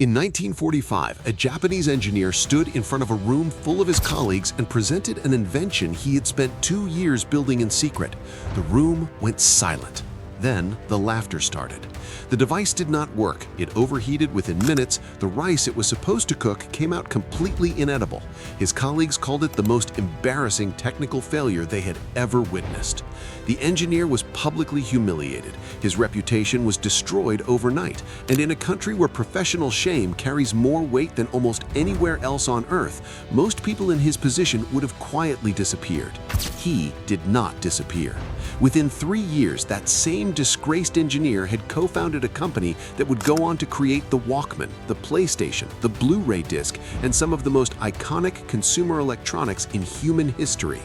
In 1945, a Japanese engineer stood in front of a room full of his colleagues and presented an invention he had spent 2 years building in secret. The room went silent. Then the laughter started. The device did not work. It overheated within minutes. The rice it was supposed to cook came out completely inedible. His colleagues called it the most embarrassing technical failure they had ever witnessed. The engineer was publicly humiliated. His reputation was destroyed overnight. And in a country where professional shame carries more weight than almost anywhere else on Earth, most people in his position would have quietly disappeared. He did not disappear. Within 3 years, that same disgraced engineer had co-founded a company that would go on to create the Walkman, the PlayStation, the Blu-ray disc, and some of the most iconic consumer electronics in human history.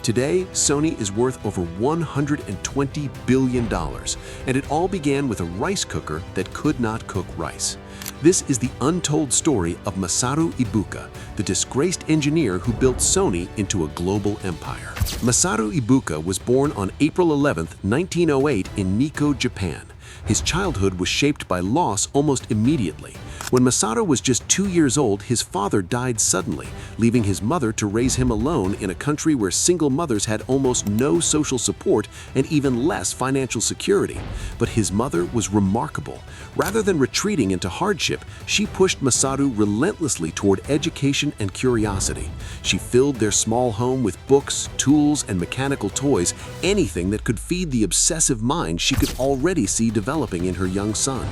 Today, Sony is worth over $120 billion, and it all began with a rice cooker that could not cook rice. This is the untold story of Masaru Ibuka, the disgraced engineer who built Sony into a global empire. Masaru Ibuka was born on April 11, 1908 in Nikko, Japan. His childhood was shaped by loss almost immediately. When Masaru was just 2 years old, his father died suddenly, leaving his mother to raise him alone in a country where single mothers had almost no social support and even less financial security. But his mother was remarkable. Rather than retreating into hardship, she pushed Masaru relentlessly toward education and curiosity. She filled their small home with books, tools, and mechanical toys, anything that could feed the obsessive mind she could already see developing in her young son.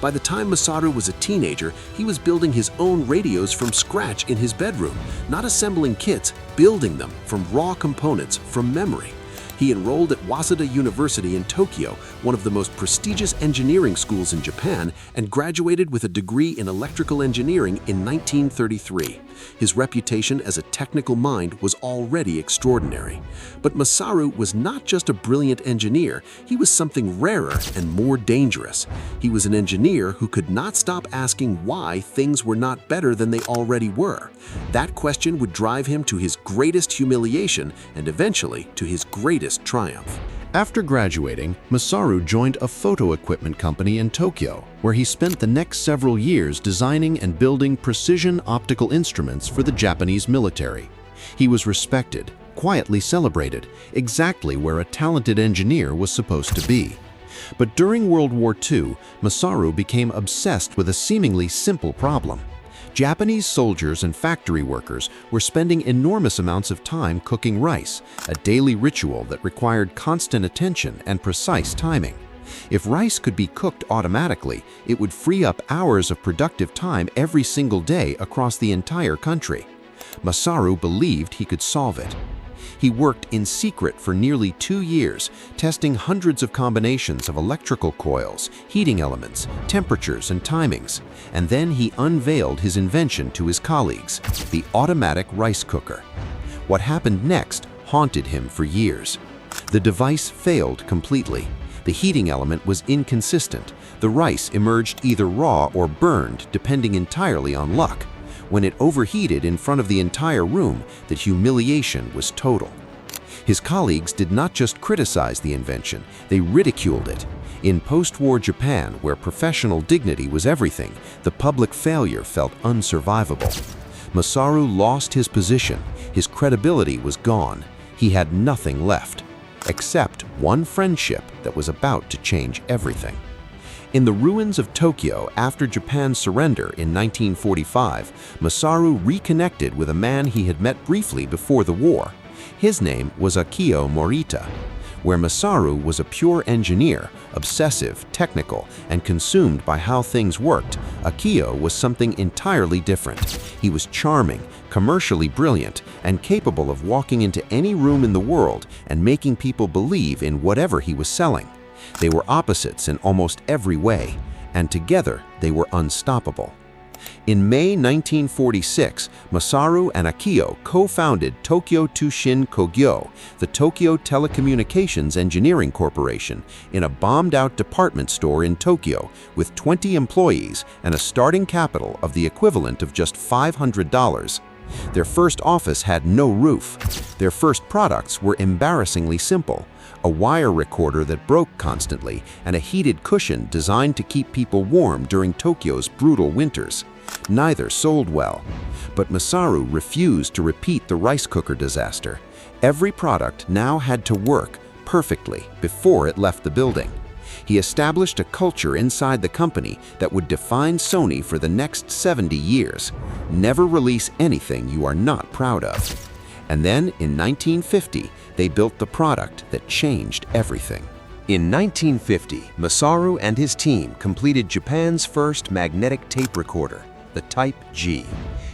By the time Masaru was a teenager, he was building his own radios from scratch in his bedroom, not assembling kits, building them from raw components from memory. He enrolled at Waseda University in Tokyo, one of the most prestigious engineering schools in Japan, and graduated with a degree in electrical engineering in 1933. His reputation as a technical mind was already extraordinary. But Masaru was not just a brilliant engineer, he was something rarer and more dangerous. He was an engineer who could not stop asking why things were not better than they already were. That question would drive him to his greatest humiliation and eventually to his greatest triumph. After graduating, Masaru joined a photo equipment company in Tokyo, where he spent the next several years designing and building precision optical instruments for the Japanese military. He was respected, quietly celebrated, exactly where a talented engineer was supposed to be. But during World War II, Masaru became obsessed with a seemingly simple problem. Japanese soldiers and factory workers were spending enormous amounts of time cooking rice, a daily ritual that required constant attention and precise timing. If rice could be cooked automatically, it would free up hours of productive time every single day across the entire country. Masaru believed he could solve it. He worked in secret for nearly 2 years, testing hundreds of combinations of electrical coils, heating elements, temperatures, and timings. And then he unveiled his invention to his colleagues, the automatic rice cooker. What happened next haunted him for years. The device failed completely. The heating element was inconsistent. The rice emerged either raw or burned, depending entirely on luck. When it overheated in front of the entire room, the humiliation was total. His colleagues did not just criticize the invention, they ridiculed it. In post-war Japan, where professional dignity was everything, the public failure felt unsurvivable. Masaru lost his position. His credibility was gone. He had nothing left, except one friendship that was about to change everything. In the ruins of Tokyo after Japan's surrender in 1945, Masaru reconnected with a man he had met briefly before the war. His name was Akio Morita. Where Masaru was a pure engineer, obsessive, technical, and consumed by how things worked, Akio was something entirely different. He was charming, commercially brilliant, and capable of walking into any room in the world and making people believe in whatever he was selling. They were opposites in almost every way, and together they were unstoppable. In May 1946, Masaru and Akio co-founded Tokyo Tushin Kogyo, the Tokyo Telecommunications Engineering Corporation, in a bombed-out department store in Tokyo with 20 employees and a starting capital of the equivalent of just $500. Their first office had no roof. Their first products were embarrassingly simple: a wire recorder that broke constantly, and a heated cushion designed to keep people warm during Tokyo's brutal winters. Neither sold well. But Masaru refused to repeat the rice cooker disaster. Every product now had to work perfectly before it left the building. He established a culture inside the company that would define Sony for the next 70 years. Never release anything you are not proud of. And then, in 1950, they built the product that changed everything. In 1950, Masaru and his team completed Japan's first magnetic tape recorder, the Type G.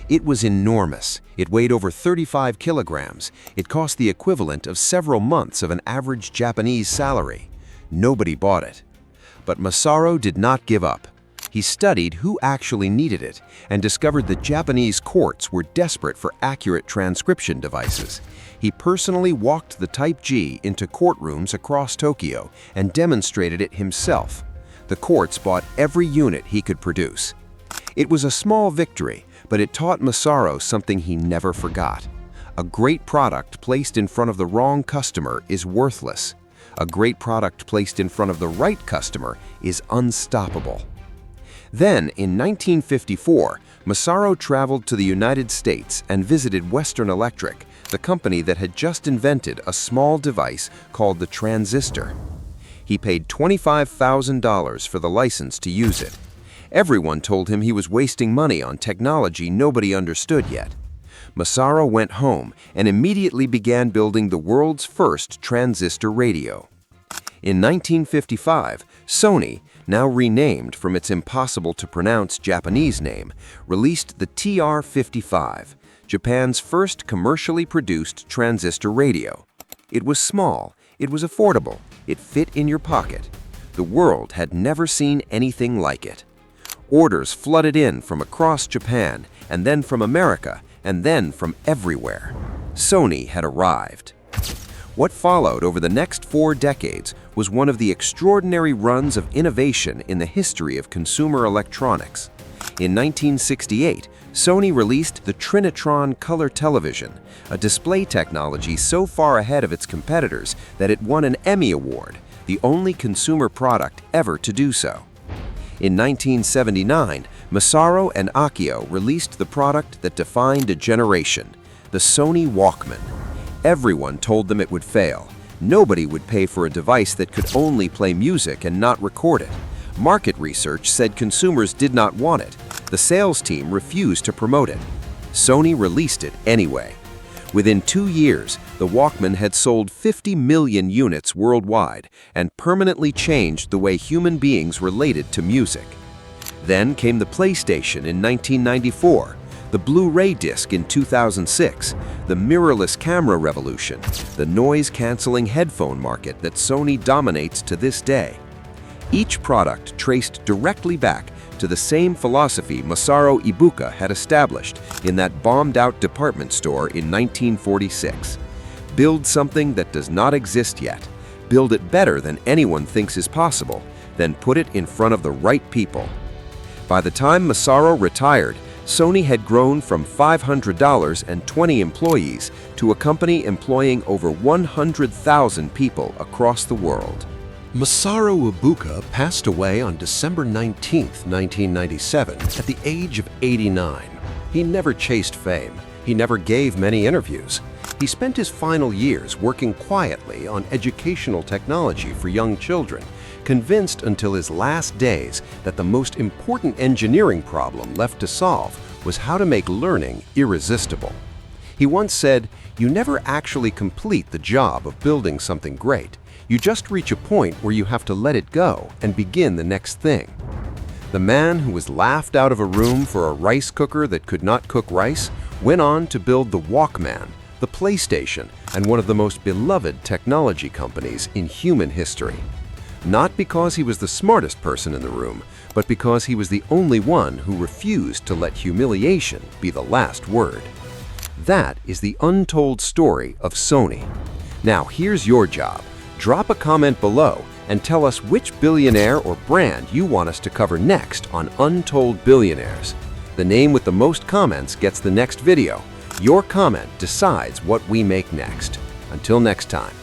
It was enormous. It weighed over 35 kilograms. It cost the equivalent of several months of an average Japanese salary. Nobody bought it. But Masaru did not give up. He studied who actually needed it and discovered that Japanese courts were desperate for accurate transcription devices. He personally walked the Type G into courtrooms across Tokyo and demonstrated it himself. The courts bought every unit he could produce. It was a small victory, but it taught Masaru something he never forgot. A great product placed in front of the wrong customer is worthless. A great product placed in front of the right customer is unstoppable. Then, in 1954, Masaru traveled to the United States and visited Western Electric, the company that had just invented a small device called the Transistor. He paid $25,000 for the license to use it. Everyone told him he was wasting money on technology nobody understood yet. Masaru went home and immediately began building the world's first transistor radio. In 1955, Sony, now renamed from its impossible-to-pronounce Japanese name, released the TR-55, Japan's first commercially produced transistor radio. It was small, it was affordable, it fit in your pocket. The world had never seen anything like it. Orders flooded in from across Japan, and then from America, and then from everywhere. Sony had arrived. What followed over the next 4 decades was one of the extraordinary runs of innovation in the history of consumer electronics. In 1968, Sony released the Trinitron color television, a display technology so far ahead of its competitors that it won an Emmy Award, the only consumer product ever to do so. In 1979, Masaru and Akio released the product that defined a generation, the Sony Walkman. Everyone told them it would fail. Nobody would pay for a device that could only play music and not record it. Market research said consumers did not want it. The sales team refused to promote it. Sony released it anyway. Within 2 years, the Walkman had sold 50 million units worldwide and permanently changed the way human beings related to music. Then came the PlayStation in 1994, the Blu-ray disc in 2006, the mirrorless camera revolution, the noise-canceling headphone market that Sony dominates to this day. Each product traced directly back to the same philosophy Masaru Ibuka had established in that bombed-out department store in 1946. Build something that does not exist yet. Build it better than anyone thinks is possible, then put it in front of the right people. By the time Masaru retired, Sony had grown from $500 and 20 employees to a company employing over 100,000 people across the world. Masaru Ibuka passed away on December 19, 1997, at the age of 89. He never chased fame. He never gave many interviews. He spent his final years working quietly on educational technology for young children, convinced until his last days that the most important engineering problem left to solve was how to make learning irresistible. He once said, "You never actually complete the job of building something great. You just reach a point where you have to let it go and begin the next thing." The man who was laughed out of a room for a rice cooker that could not cook rice went on to build the Walkman, the PlayStation, and one of the most beloved technology companies in human history. Not because he was the smartest person in the room, but because he was the only one who refused to let humiliation be the last word. That is the untold story of Sony. Now here's your job. Drop a comment below and tell us which billionaire or brand you want us to cover next on Untold Billionaires. The name with the most comments gets the next video. Your comment decides what we make next. Until next time.